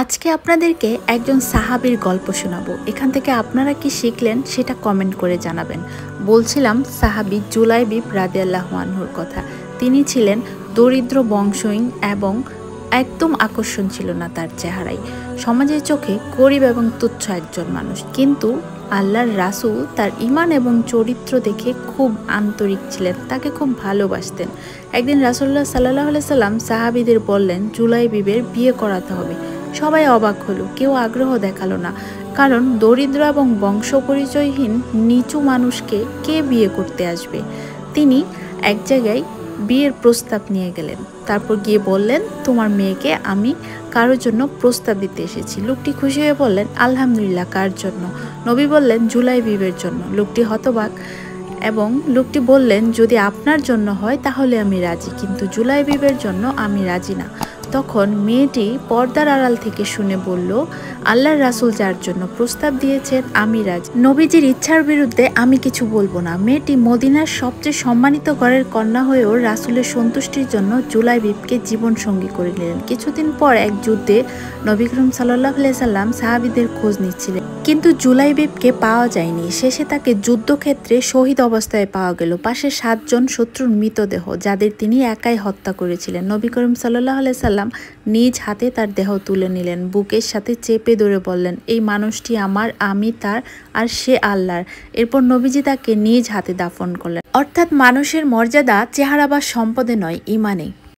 আজকে আপনাদেরকে একজন সাহাবীর গল্প শোনাবো। এখান থেকে আপনারা কি শিখলেন সেটা কমেন্ট করে জানাবেন। বলছিলাম সাহাবী জুলাইবিব রাদিয়াল্লাহু আনহুর কথা। তিনি ছিলেন দরিদ্র বংশহীন এবং একদম আকর্ষণ ছিল না তার চেহারায়। সমাজের চোখে গরিব এবং তুচ্ছ একজন মানুষ, কিন্তু আল্লাহর রাসূল তার ঈমান এবং চরিত্র দেখে খুব আন্তরিক ছিলেন, তাকে খুব ভালোবাসতেন। একদিন রাসূলুল্লাহ সাল্লাল্লাহু আলাইহি সাল্লাম সাহাবীদের বললেন জুলাইবিবের বিয়ে করাতে হবে। সবাই অবাক হলো, কেউ আগ্রহ দেখালো না, কারণ দরিদ্র এবং বংশ পরিচয়হীন নিচু মানুষকে কে বিয়ে করতে আসবে। তিনি এক জায়গায় বিয়ের প্রস্তাব নিয়ে গেলেন, তারপর গিয়ে বললেন তোমার মেয়েকে আমি কারোর জন্য প্রস্তাব দিতে এসেছি। লোকটি খুশি হয়ে বললেন আলহামদুলিল্লাহ, কার জন্য? নবী বললেন জুলাইবিবের জন্য। লোকটি হতবাক এবং লোকটি বললেন যদি আপনার জন্য হয় তাহলে আমি রাজি, কিন্তু জুলাইবিবের জন্য আমি রাজি না। তখন মেয়েটি পর্দার আড়াল থেকে শুনে বলল আল্লাহর রাসূল যার জন্য প্রস্তাব দিয়েছেন আমি রাজি, নবীজির ইচ্ছার বিরুদ্ধে আমি কিছু বলবো না। মেয়েটি মদিনার সবচেয়ে সম্মানিত ঘরের কন্যা হয়েও রাসূলের সন্তুষ্টির জন্য জুলাইবিবকে জীবন সঙ্গী করে নিলেন। কিছুদিন পর এক যুদ্ধে নবী করিম সাল্লাল্লাহু আলাইহি সাল্লাম সাহাবীদের খোঁজ নিচ্ছিলেন, কিন্তু জুলাইবিবকে পাওয়া যায়নি। শেষে তাকে যুদ্ধক্ষেত্রে শহীদ অবস্থায় পাওয়া গেল, পাশে 7 জন শত্রুর মৃতদেহ, যাদের তিনি একাই হত্যা করেছিলেন। নবী করিম সাল্লাল্লাহু আলাইহি সাল্লাম নিজ হাতে তার দেহ তুলে নিলেন, বুকের সাথে চেপে ধরে বললেন এই মানুষটি আমার, আমি তার, আর সে আল্লাহর। এরপর নবীজি তাকে নিজ হাতে দাফন করলেন। অর্থাৎ মানুষের মর্যাদা চেহারা বা সম্পদে নয়, ঈমানে।